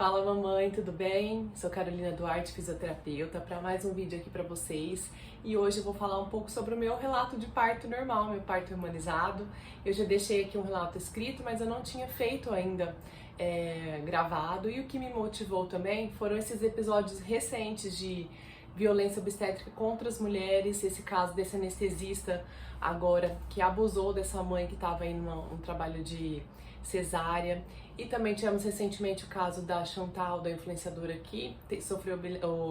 Fala mamãe, tudo bem? Sou Carolina Duarte, fisioterapeuta, para mais um vídeo aqui para vocês. E hoje eu vou falar um pouco sobre o meu relato de parto normal, meu parto humanizado. Eu já deixei aqui um relato escrito, mas eu não tinha feito ainda gravado. E o que me motivou também foram esses episódios recentes de violência obstétrica contra as mulheres, esse caso desse anestesista agora que abusou dessa mãe que estava em um trabalho de cesárea. E também tivemos recentemente o caso da Chantal, da influenciadora que sofreu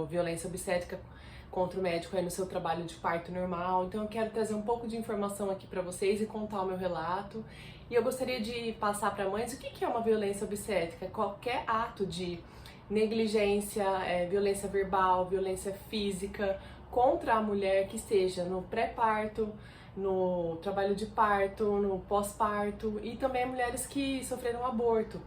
violência obstétrica contra o médico aí no seu trabalho de parto normal. Então eu quero trazer um pouco de informação aqui para vocês e contar o meu relato. E eu gostaria de passar para mães o que é uma violência obstétrica. Qualquer ato de negligência, violência verbal, violência física contra a mulher, que seja no pré-parto, no trabalho de parto, no pós-parto, e também mulheres que sofreram aborto.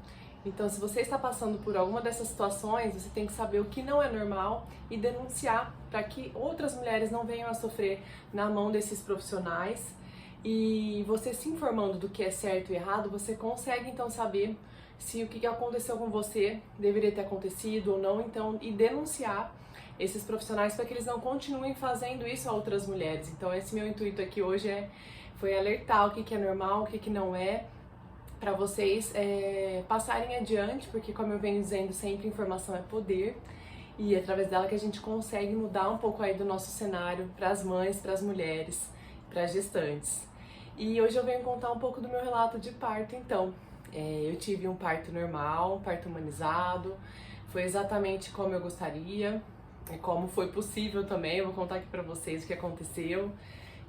Então, se você está passando por alguma dessas situações, você tem que saber o que não é normal e denunciar para que outras mulheres não venham a sofrer na mão desses profissionais. E você se informando do que é certo e errado, você consegue então saber se o que aconteceu com você deveria ter acontecido ou não, então, e denunciar esses profissionais para que eles não continuem fazendo isso a outras mulheres. Então esse meu intuito aqui hoje foi alertar o que é normal, o que não é, para vocês passarem adiante, porque como eu venho dizendo sempre, informação é poder, e é através dela que a gente consegue mudar um pouco aí do nosso cenário para as mães, para as mulheres, para as gestantes. E hoje eu venho contar um pouco do meu relato de parto. Então, eu tive um parto normal, um parto humanizado, foi exatamente como eu gostaria, como foi possível também. Eu vou contar aqui pra vocês o que aconteceu.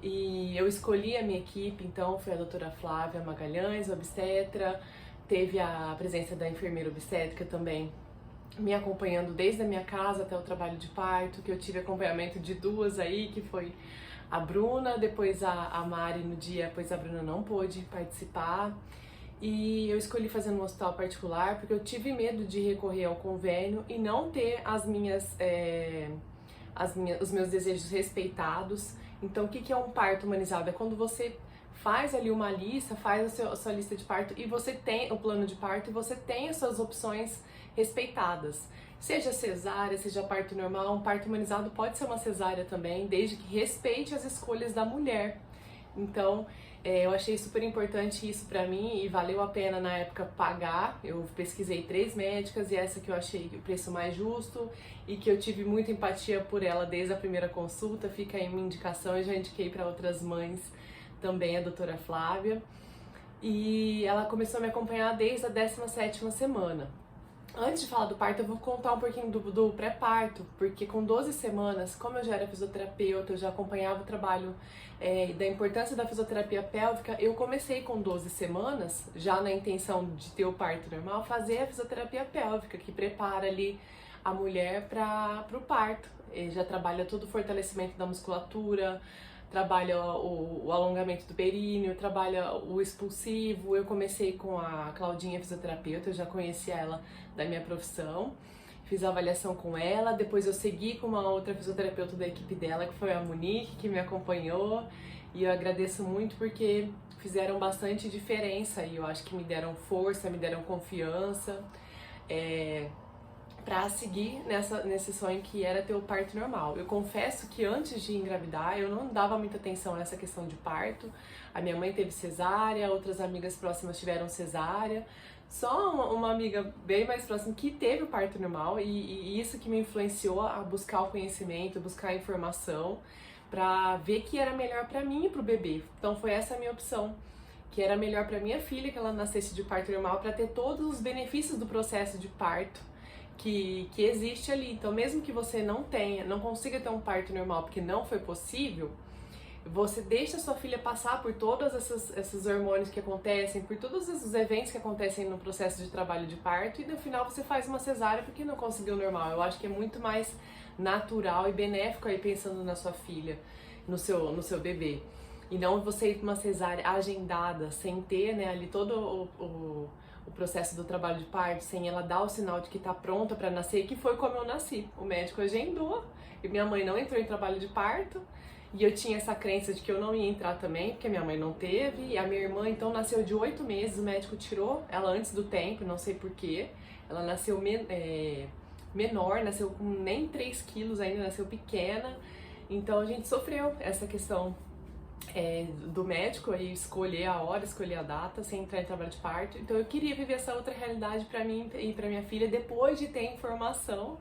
E eu escolhi a minha equipe, então foi a doutora Flávia Magalhães, obstetra, teve a presença da enfermeira obstétrica também me acompanhando desde a minha casa até o trabalho de parto, que eu tive acompanhamento de duas aí, que foi a Bruna, depois a Mari no dia, pois a Bruna não pôde participar. E eu escolhi fazer no hospital particular porque eu tive medo de recorrer ao convênio e não ter os meus desejos respeitados. Então, o que é um parto humanizado? É quando você faz ali uma lista, faz a sua lista de parto e você tem o plano de parto e você tem as suas opções respeitadas. Seja cesárea, seja parto normal, um parto humanizado pode ser uma cesárea também, desde que respeite as escolhas da mulher. Então, eu achei super importante isso pra mim e valeu a pena na época pagar. Eu pesquisei 3 médicas e essa que eu achei o preço mais justo e que eu tive muita empatia por ela desde a primeira consulta. Fica aí uma indicação, eu já indiquei para outras mães também, a doutora Flávia. E ela começou a me acompanhar desde a 17ª semana. Antes de falar do parto, eu vou contar um pouquinho do pré-parto, porque com 12 semanas, como eu já era fisioterapeuta, eu já acompanhava o trabalho da importância da fisioterapia pélvica, eu comecei com 12 semanas, já na intenção de ter o parto normal, fazer a fisioterapia pélvica, que prepara ali a mulher para o parto. Ele já trabalha todo o fortalecimento da musculatura, trabalha o alongamento do períneo, trabalha o expulsivo. Eu comecei com a Claudinha, fisioterapeuta, eu já conhecia ela da minha profissão, fiz a avaliação com ela, depois eu segui com uma outra fisioterapeuta da equipe dela, que foi a Monique, que me acompanhou, e eu agradeço muito porque fizeram bastante diferença e eu acho que me deram força, me deram confiança, para seguir nesse sonho que era ter o parto normal. Eu confesso que antes de engravidar eu não dava muita atenção nessa questão de parto. A minha mãe teve cesárea, outras amigas próximas tiveram cesárea. Só uma amiga bem mais próxima que teve o parto normal e isso que me influenciou a buscar o conhecimento, buscar a informação para ver que era melhor para mim e para o bebê. Então foi essa a minha opção, que era melhor para minha filha que ela nascesse de parto normal para ter todos os benefícios do processo de parto que existe ali. Então, mesmo que você não consiga ter um parto normal porque não foi possível, você deixa a sua filha passar por todos esses hormônios que acontecem, por todos os eventos que acontecem no processo de trabalho de parto, e no final você faz uma cesárea porque não conseguiu normal. Eu acho que é muito mais natural e benéfico aí pensando na sua filha, no seu bebê. E não você ir para uma cesárea agendada, sem ter, né, ali todo o processo do trabalho de parto, sem ela dar o sinal de que tá pronta para nascer, que foi como eu nasci. O médico agendou e minha mãe não entrou em trabalho de parto, e eu tinha essa crença de que eu não ia entrar também, porque minha mãe não teve, e a minha irmã então nasceu de 8 meses, o médico tirou ela antes do tempo, não sei porquê. Ela nasceu menor, nasceu com nem 3 quilos ainda, nasceu pequena. Então a gente sofreu essa questão do médico aí escolher a hora, escolher a data, sem entrar em trabalho de parto. Então eu queria viver essa outra realidade para mim e para minha filha depois de ter informação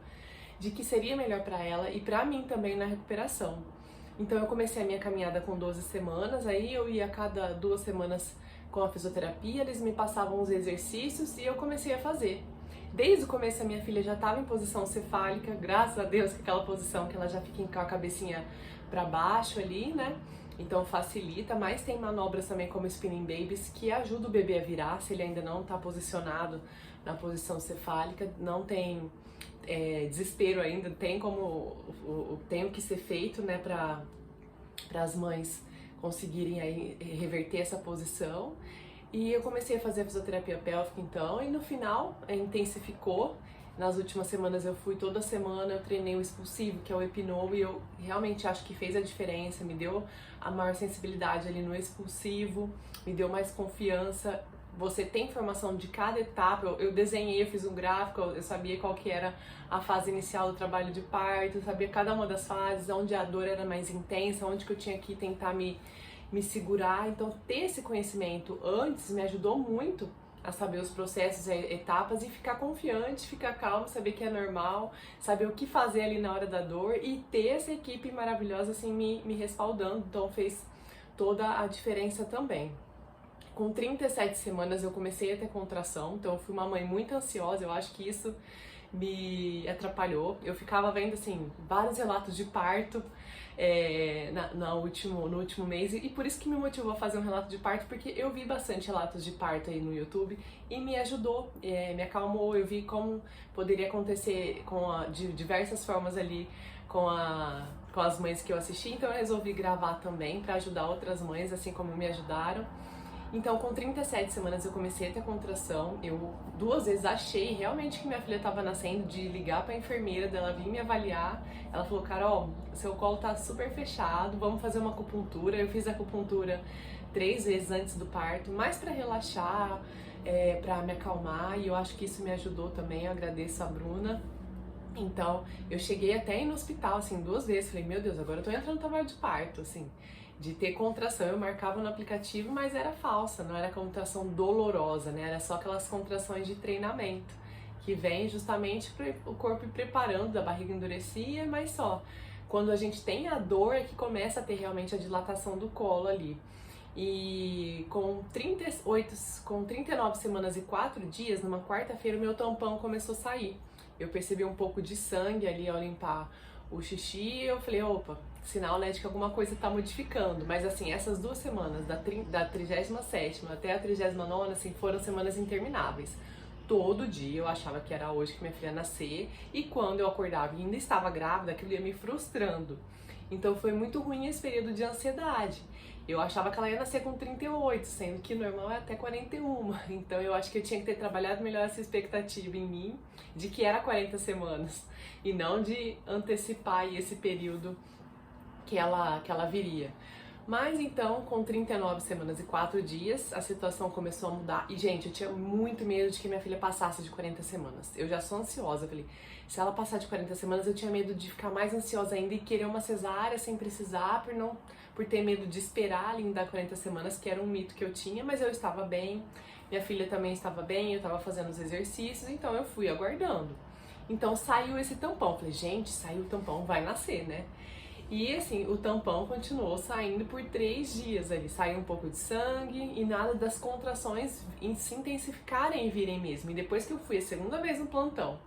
de que seria melhor para ela e para mim também na recuperação. Então eu comecei a minha caminhada com 12 semanas, aí eu ia a cada 2 semanas com a fisioterapia, eles me passavam os exercícios e eu comecei a fazer. Desde o começo a minha filha já estava em posição cefálica, graças a Deus, que é aquela posição que ela já fica com a cabecinha para baixo ali, né? Então facilita, mas tem manobras também como spinning babies que ajudam o bebê a virar, se ele ainda não está posicionado na posição cefálica, não tem desespero ainda, tem tem o que ser feito, né, para as mães conseguirem aí reverter essa posição. E eu comecei a fazer a fisioterapia pélvica então, e no final intensificou. Nas últimas semanas eu fui toda semana, eu treinei o expulsivo, que é o Epinol, e eu realmente acho que fez a diferença, me deu a maior sensibilidade ali no expulsivo, me deu mais confiança. Você tem informação de cada etapa, eu desenhei, eu fiz um gráfico, eu sabia qual que era a fase inicial do trabalho de parto, eu sabia cada uma das fases, onde a dor era mais intensa, onde que eu tinha que tentar me segurar. Então ter esse conhecimento antes me ajudou muito a saber os processos, etapas e ficar confiante, ficar calmo, saber que é normal, saber o que fazer ali na hora da dor e ter essa equipe maravilhosa assim me respaldando, então fez toda a diferença também. Com 37 semanas eu comecei a ter contração, então eu fui uma mãe muito ansiosa, eu acho que isso me atrapalhou. Eu ficava vendo assim vários relatos de parto no último mês, e por isso que me motivou a fazer um relato de parto, porque eu vi bastante relatos de parto aí no YouTube e me ajudou, me acalmou. Eu vi como poderia acontecer de diversas formas ali com as mães que eu assisti, então eu resolvi gravar também para ajudar outras mães, assim como me ajudaram. Então, com 37 semanas eu comecei a ter contração. Eu 2 vezes achei realmente que minha filha estava nascendo, de ligar para a enfermeira, dela vir me avaliar. Ela falou: Carol, seu colo tá super fechado, vamos fazer uma acupuntura. Eu fiz a acupuntura 3 vezes antes do parto, mais para relaxar, para me acalmar, e eu acho que isso me ajudou também. Eu agradeço a Bruna. Então, eu cheguei até a ir no hospital, assim, 2 vezes. Falei: meu Deus, agora eu tô entrando no trabalho de parto, assim, de ter contração. Eu marcava no aplicativo, mas era falsa, não era contração dolorosa, né? Era só aquelas contrações de treinamento, que vem justamente para o corpo ir preparando, da barriga endurecia, mas só. Quando a gente tem a dor é que começa a ter realmente a dilatação do colo ali. E com 39 semanas e 4 dias, numa quarta-feira, o meu tampão começou a sair. Eu percebi um pouco de sangue ali ao limpar o xixi e eu falei: opa, sinal, né, de que alguma coisa tá modificando. Mas assim, essas 2 semanas, da 37ª até a 39ª, assim, foram semanas intermináveis. Todo dia eu achava que era hoje que minha filha ia nascer, e quando eu acordava e ainda estava grávida, aquilo ia me frustrando. Então foi muito ruim esse período de ansiedade. Eu achava que ela ia nascer com 38, sendo que o normal é até 41. Então eu acho que eu tinha que ter trabalhado melhor essa expectativa em mim, de que era 40 semanas, e não de antecipar esse período que ela viria. Mas então, com 39 semanas e 4 dias, a situação começou a mudar. E, gente, eu tinha muito medo de que minha filha passasse de 40 semanas. Eu já sou ansiosa. Eu falei: se ela passar de 40 semanas, eu tinha medo de ficar mais ansiosa ainda e querer uma cesárea sem precisar, por ter medo de esperar ali dar 40 semanas, que era um mito que eu tinha. Mas eu estava bem, minha filha também estava bem, eu estava fazendo os exercícios, então eu fui aguardando. Então saiu esse tampão. Eu falei: gente, saiu o tampão, vai nascer, né? E assim, o tampão continuou saindo por 3 dias ali. Saiu um pouco de sangue e nada das contrações se intensificarem e virem mesmo. E depois que eu fui a segunda vez no plantão,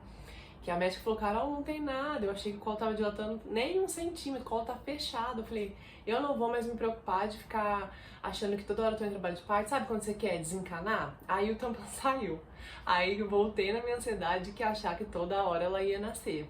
que a médica falou: Carol, não tem nada. Eu achei que o colo tava dilatando nem 1 centímetro, o colo tá fechado. Eu falei: eu não vou mais me preocupar de ficar achando que toda hora eu tô em trabalho de parto. Sabe quando você quer desencanar? Aí o tampão saiu. Aí eu voltei na minha ansiedade de que achar que toda hora ela ia nascer.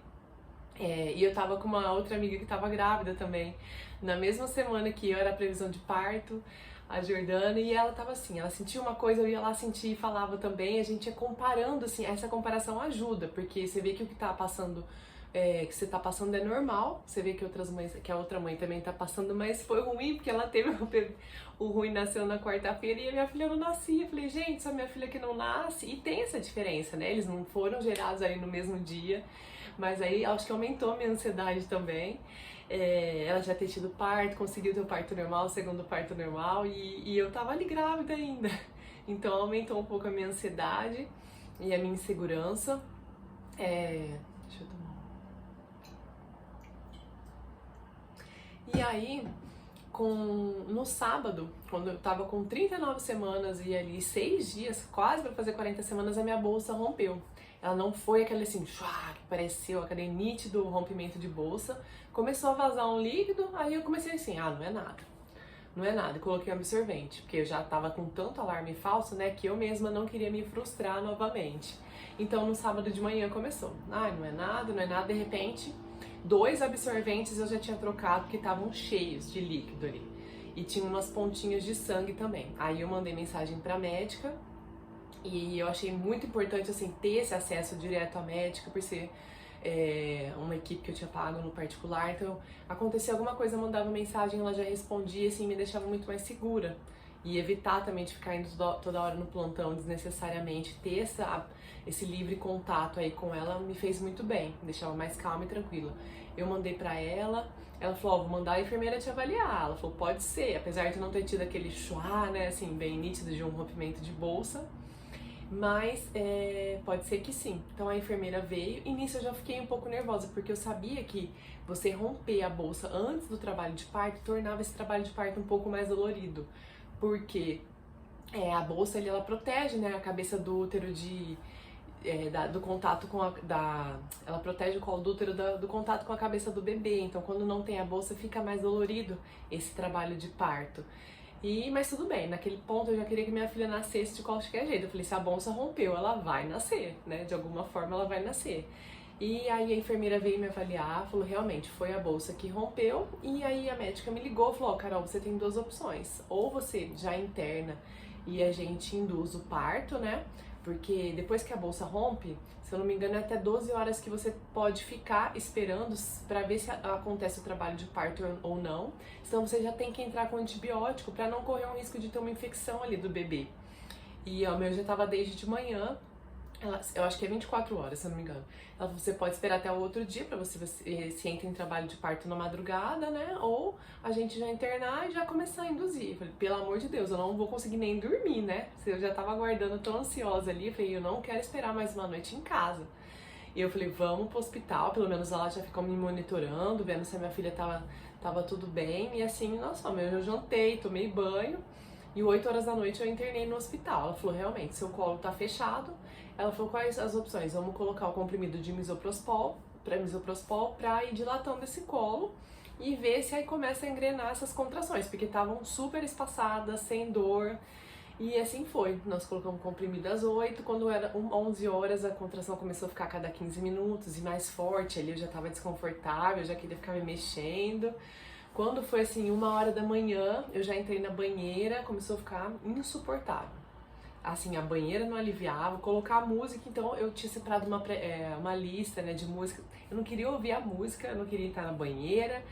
E eu tava com uma outra amiga que tava grávida também, na mesma semana que eu, era a previsão de parto, a Jordana, e ela tava assim, ela sentia uma coisa, eu ia lá sentir e falava também, a gente ia comparando, assim, essa comparação ajuda, porque você vê que o que tá passando que você tá passando é normal. Você vê que outras mães, que a outra mãe também tá passando, mas foi ruim porque ela teve o ruim nasceu na quarta-feira e a minha filha não nascia. Eu falei, gente, só minha filha que não nasce. E tem essa diferença, né? Eles não foram gerados aí no mesmo dia, mas aí acho que aumentou a minha ansiedade também. Ela já ter tido parto, conseguiu ter o parto normal, o segundo parto normal, e eu tava ali grávida ainda. Então aumentou um pouco a minha ansiedade e a minha insegurança. Deixa eu tomar. E aí, no sábado, quando eu tava com 39 semanas e ali 6 dias, quase pra fazer 40 semanas, a minha bolsa rompeu. Ela não foi aquele assim, que pareceu aquele nítido rompimento de bolsa. Começou a vazar um líquido, aí eu comecei assim, não é nada. Não é nada, e coloquei um absorvente, porque eu já tava com tanto alarme falso, né, que eu mesma não queria me frustrar novamente. Então no sábado de manhã começou, não é nada, não é nada, de repente 2 absorventes eu já tinha trocado porque estavam cheios de líquido ali. E tinha umas pontinhas de sangue também. Aí eu mandei mensagem pra médica e eu achei muito importante assim ter esse acesso direto à médica por ser uma equipe que eu tinha pago no particular. Então acontecia alguma coisa, eu mandava mensagem, ela já respondia, assim, me deixava muito mais segura. E evitar também de ficar indo toda hora no plantão desnecessariamente, ter esse livre contato aí com ela me fez muito bem, me deixava mais calma e tranquila. Eu mandei pra ela falou, vou mandar a enfermeira te avaliar. Ela falou, pode ser, apesar de não ter tido aquele chuá, né, assim, bem nítido de um rompimento de bolsa, mas pode ser que sim. Então a enfermeira veio e nisso eu já fiquei um pouco nervosa, porque eu sabia que você romper a bolsa antes do trabalho de parto tornava esse trabalho de parto um pouco mais dolorido, porque a bolsa ela protege, né, a cabeça do útero do contato com ela protege o colo do útero do contato com a cabeça do bebê. Então quando não tem a bolsa fica mais dolorido esse trabalho de parto. Mas tudo bem, naquele ponto eu já queria que minha filha nascesse de qualquer jeito. Eu falei, se a bolsa rompeu, ela vai nascer, né? De alguma forma ela vai nascer. E aí a enfermeira veio me avaliar, falou, realmente, foi a bolsa que rompeu. E aí a médica me ligou e falou, Carol, você tem 2 opções. Ou você já interna e a gente induz o parto, né? Porque depois que a bolsa rompe, se eu não me engano, é até 12 horas que você pode ficar esperando para ver se acontece o trabalho de parto ou não. Então você já tem que entrar com antibiótico para não correr um risco de ter uma infecção ali do bebê. E o meu já estava desde de manhã. Eu acho que é 24 horas, se eu não me engano. Ela falou, você pode esperar até o outro dia pra você se entra em trabalho de parto na madrugada, né? Ou a gente já internar e já começar a induzir. Eu falei, pelo amor de Deus, eu não vou conseguir nem dormir, né? Eu já tava aguardando, tão ansiosa ali. Eu falei, eu não quero esperar mais uma noite em casa. E eu falei, vamos pro hospital, pelo menos ela já ficou me monitorando, vendo se a minha filha tava tudo bem. E assim, nossa, eu jantei, tomei banho. E 8 horas da noite eu internei no hospital. Ela falou, realmente, seu colo tá fechado. Ela falou, quais as opções? Vamos colocar o comprimido de misoprostol pra ir dilatando esse colo e ver se aí começa a engrenar essas contrações, porque estavam super espaçadas, sem dor. E assim foi. Nós colocamos comprimido às 8, quando era 11 horas a contração começou a ficar a cada 15 minutos e mais forte. Ali eu já tava desconfortável, já queria ficar me mexendo. Quando foi assim, 1 hora da manhã, eu já entrei na banheira, começou a ficar insuportável. Assim, a banheira não aliviava, colocar a música, então eu tinha separado uma lista, né, de música. Eu não queria ouvir a música, eu não queria entrar na banheira,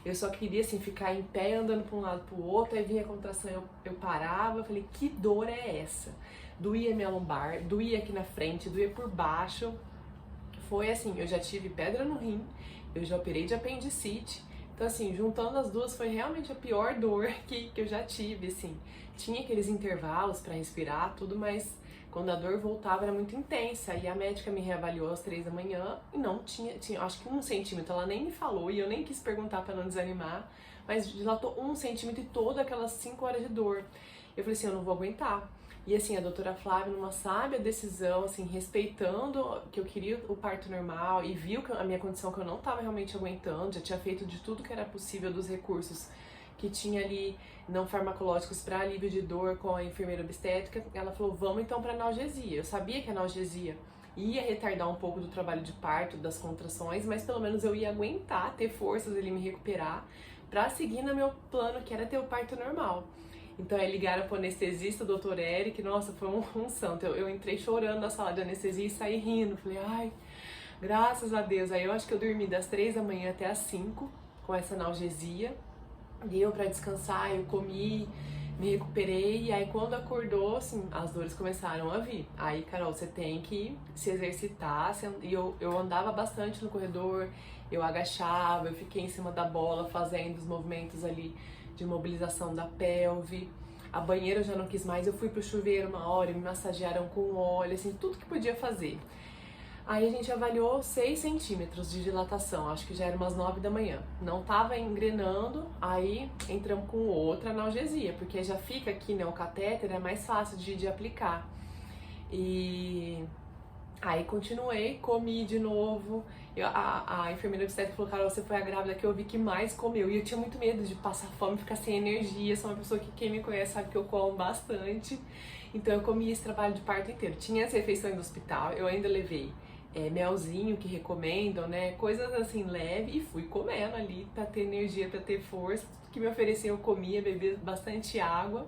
eu só queria, assim, ficar em pé, andando para um lado para o outro, aí vinha a contração, eu parava, eu falei, que dor é essa? Doía minha lombar, doía aqui na frente, doía por baixo. Foi assim, eu já tive pedra no rim, eu já operei de apendicite. Então, assim, juntando as duas, foi realmente a pior dor que eu já tive, assim. Tinha aqueles intervalos para respirar, tudo, mas quando a dor voltava era muito intensa. E a médica me reavaliou às 3 da manhã e não tinha acho que 1 centímetro. Ela nem me falou e eu nem quis perguntar para não desanimar, mas dilatou 1 centímetro e todas aquelas 5 horas de dor. Eu falei assim, eu não vou aguentar. E assim, a doutora Flávia, numa sábia decisão, assim, respeitando que eu queria o parto normal e viu que a minha condição que eu não estava realmente aguentando, já tinha feito de tudo que era possível dos recursos que tinha ali não farmacológicos para alívio de dor com a enfermeira obstétrica, ela falou, vamos então para analgesia. Eu sabia que a analgesia ia retardar um pouco do trabalho de parto, das contrações, mas pelo menos eu ia aguentar, ter forças ali, me recuperar, para seguir no meu plano, que era ter o parto normal. Então aí ligaram pro anestesista, o Dr. Eric, nossa, foi um santo. Eu entrei chorando na sala de anestesia e saí rindo. Falei, ai, Graças a Deus. Aí eu acho que eu dormi das 3 da manhã até as 5 com essa analgesia. Deu pra descansar, eu comi, me recuperei. E aí quando acordou, assim, as dores começaram a vir. Aí, Carol, você tem que se exercitar. E eu andava bastante no corredor, eu agachava, eu fiquei em cima da bola fazendo os movimentos ali de mobilização da pelve. A banheira eu já não quis mais, eu fui pro chuveiro uma hora, me massagearam com óleo, assim, tudo que podia fazer. Aí a gente avaliou 6 centímetros de dilatação, acho que já era umas 9 da manhã. Não tava engrenando, aí entramos com outra analgesia, porque já fica aqui, né, o catéter é mais fácil de aplicar. E aí continuei, comi de novo. A enfermeira obstétrica falou, Carol, você foi a grávida que eu vi que mais comeu. E eu tinha muito medo de passar fome, ficar sem energia. Sou uma pessoa que quem me conhece sabe que eu como bastante. Então eu comi esse trabalho de parto inteiro. Tinha as refeições do hospital, eu ainda levei melzinho que recomendam, né? Coisas assim leve e fui comendo ali pra ter energia, pra ter força. Tudo que me ofereciam eu comia, bebia bastante água.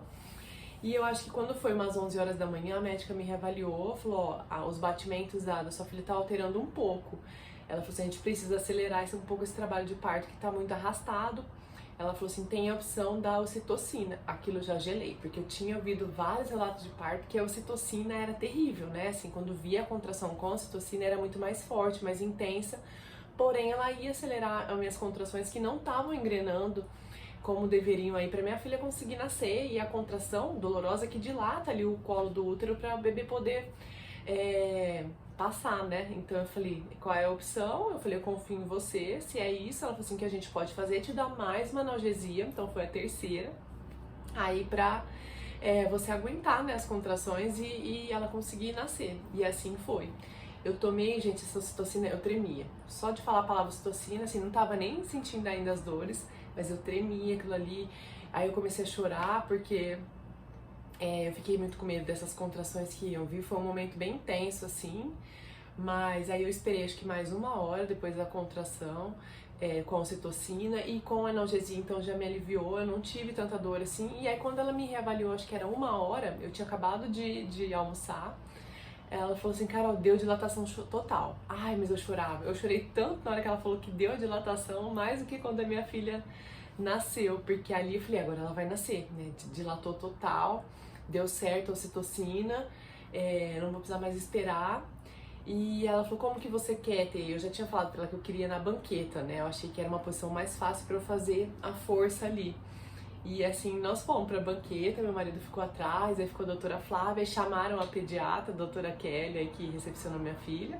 E eu acho que quando foi umas 11 horas da manhã, a médica me reavaliou, falou, ó, os batimentos da sua filha tá alterando um pouco. Ela falou assim, a gente precisa acelerar um pouco esse trabalho de parto que tá muito arrastado. Ela falou assim, tem a opção da ocitocina. Aquilo eu já gelei, porque eu tinha ouvido vários relatos de parto que a ocitocina era terrível, né? Assim, quando via a contração com a ocitocina era muito mais forte, mais intensa. Porém, ela ia acelerar as minhas contrações que não estavam engrenando como deveriam aí para minha filha conseguir nascer, e a contração dolorosa que dilata ali o colo do útero para o bebê poder passar, né? Então eu falei, qual é a opção? Eu falei, eu confio em você, se é isso. Ela falou assim, que a gente pode fazer é te dar mais uma analgesia, então foi a terceira, aí pra você aguentar, né, as contrações e ela conseguir nascer, e assim foi. Eu tomei, gente, essa ocitocina, eu tremia. Só de falar a palavra ocitocina, assim, não tava nem sentindo ainda as dores, mas eu tremia aquilo ali. Aí eu comecei a chorar porque eu fiquei muito com medo dessas contrações que iam vir. Foi um momento bem intenso, assim, mas aí eu esperei acho que mais 1 hora depois da contração, com ocitocina e com analgesia, então já me aliviou, eu não tive tanta dor assim. E aí quando ela me reavaliou, acho que era 1 hora, eu tinha acabado de almoçar. Ela falou assim, Carol, deu dilatação total. Ai, mas eu chorava. Eu chorei tanto na hora que ela falou que deu a dilatação, mais do que quando a minha filha nasceu. Porque ali eu falei, agora ela vai nascer, né? Dilatou total, deu certo a ocitocina, não vou precisar mais esperar. E ela falou, como que você quer ter? Eu já tinha falado pra ela que eu queria na banqueta, né? Eu achei que era uma posição mais fácil pra eu fazer a força ali. E assim, nós fomos pra banqueta, meu marido ficou atrás, aí ficou a doutora Flávia, e chamaram a pediatra, a doutora Kelly, aí, que recepcionou minha filha,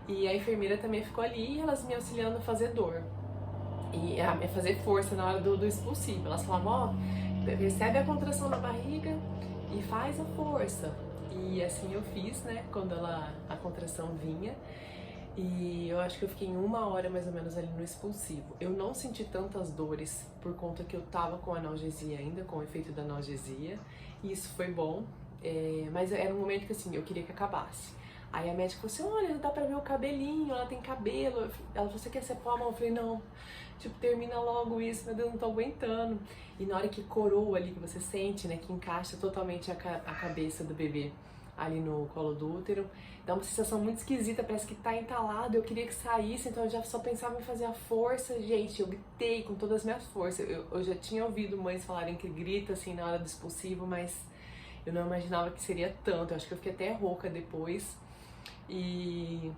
e a enfermeira também ficou ali, e elas me auxiliando a fazer dor, e a fazer força na hora do expulsivo. Elas falavam, ó, recebe a contração na barriga e faz a força. E assim eu fiz, né, quando a contração vinha. E eu acho que eu fiquei 1 hora mais ou menos ali no expulsivo. Eu não senti tantas dores por conta que eu tava com analgesia ainda, com o efeito da analgesia. E isso foi bom, mas era um momento que assim, eu queria que acabasse. Aí a médica falou assim, olha, dá pra ver o cabelinho, ela tem cabelo. Ela falou, você quer ser pó? Eu falei, não, tipo, termina logo isso, meu Deus, não tô aguentando. E na hora que coroa ali, que você sente, né, que encaixa totalmente a cabeça do bebê ali no colo do útero, dá uma sensação muito esquisita, parece que tá entalado. Eu queria que saísse, então eu já só pensava em fazer a força. Gente, eu gritei com todas as minhas forças. Eu já tinha ouvido mães falarem que grita assim na hora do expulsivo, mas eu não imaginava que seria tanto. Eu acho que eu fiquei até rouca depois. E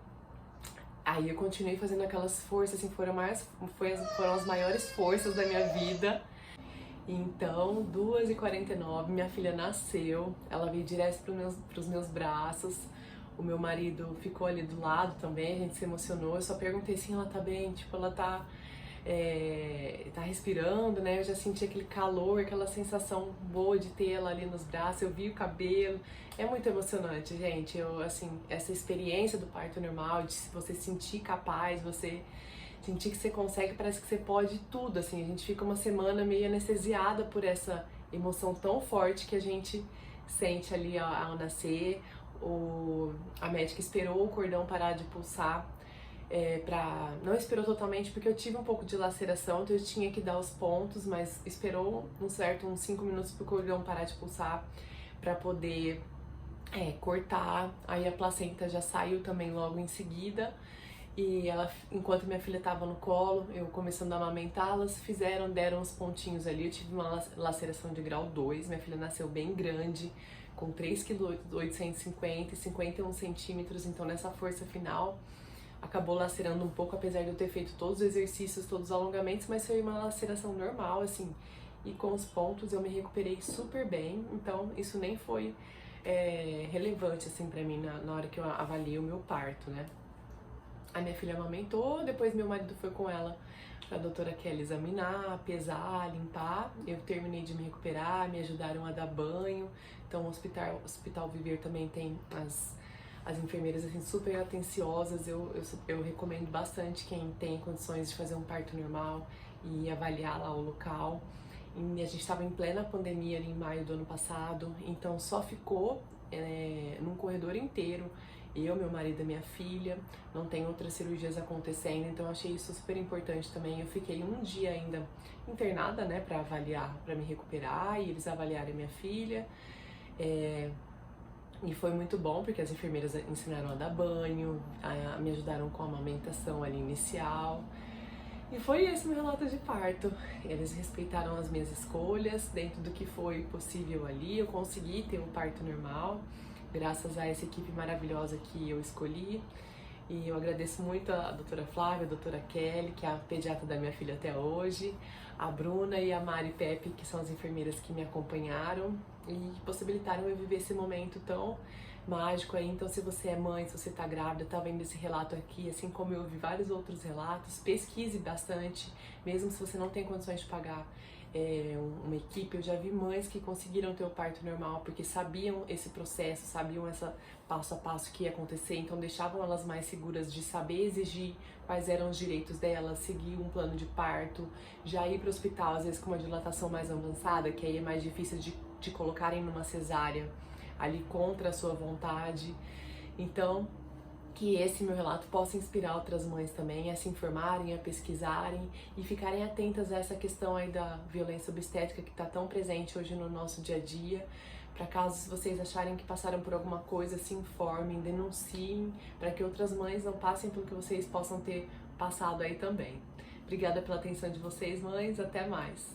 aí eu continuei fazendo aquelas forças, assim, foram as maiores forças da minha vida. Então, 2h49, minha filha nasceu, ela veio direto pros meus braços, o meu marido ficou ali do lado também, a gente se emocionou. Eu só perguntei se ela tá bem, tipo, ela tá respirando, né? Eu já senti aquele calor, aquela sensação boa de ter ela ali nos braços, eu vi o cabelo. É muito emocionante, gente. Eu, assim, essa experiência do parto normal, de você se sentir capaz, você sentir que você consegue, parece que você pode tudo, assim. A gente fica uma semana meio anestesiada por essa emoção tão forte que a gente sente ali ao nascer. A médica esperou o cordão parar de pulsar, não esperou totalmente, porque eu tive um pouco de laceração, então eu tinha que dar os pontos, mas esperou uns 5 minutos pro cordão parar de pulsar para poder cortar. Aí a placenta já saiu também logo em seguida. E ela, enquanto minha filha estava no colo, eu começando a amamentá-las, deram uns pontinhos ali. Eu tive uma laceração de grau 2, minha filha nasceu bem grande, com 3,850 kg e 51 centímetros, então nessa força final acabou lacerando um pouco, apesar de eu ter feito todos os exercícios, todos os alongamentos, mas foi uma laceração normal, assim, e com os pontos eu me recuperei super bem, então isso nem foi relevante, assim, pra mim na hora que eu avaliei o meu parto, né? A minha filha amamentou, depois meu marido foi com ela pra doutora Kelly examinar, pesar, limpar. Eu terminei de me recuperar, me ajudaram a dar banho. Então o Hospital Viver também tem as enfermeiras assim super atenciosas. Eu recomendo bastante quem tem condições de fazer um parto normal e avaliar lá o local. E a gente estava em plena pandemia ali em maio do ano passado, então só ficou num corredor inteiro eu, meu marido e minha filha, não tem outras cirurgias acontecendo, então eu achei isso super importante também. Eu fiquei um dia ainda internada, né, pra avaliar, pra me recuperar, e eles avaliaram a minha filha. E foi muito bom, porque as enfermeiras ensinaram a dar banho, me ajudaram com a amamentação ali inicial. E foi esse meu relato de parto. Eles respeitaram as minhas escolhas, dentro do que foi possível ali, eu consegui ter um parto normal, graças a essa equipe maravilhosa que eu escolhi. E eu agradeço muito a doutora Flávia, a doutora Kelly, que é a pediatra da minha filha até hoje, a Bruna e a Mari Pepe, que são as enfermeiras que me acompanharam e possibilitaram eu viver esse momento tão mágico aí. Então, se você é mãe, se você tá grávida, tá vendo esse relato aqui, assim como eu vi vários outros relatos, pesquise bastante, mesmo se você não tem condições de pagar uma equipe. Eu já vi mães que conseguiram ter o parto normal porque sabiam esse processo, sabiam essa passo a passo que ia acontecer, então deixavam elas mais seguras de saber exigir quais eram os direitos delas, seguir um plano de parto, já ir para o hospital às vezes com uma dilatação mais avançada, que aí é mais difícil de colocarem numa cesárea ali contra a sua vontade. Então, que esse meu relato possa inspirar outras mães também a se informarem, a pesquisarem e ficarem atentas a essa questão aí da violência obstétrica que está tão presente hoje no nosso dia a dia. Para caso se vocês acharem que passaram por alguma coisa, se informem, denunciem, para que outras mães não passem pelo que vocês possam ter passado aí também. Obrigada pela atenção de vocês, mães. Até mais!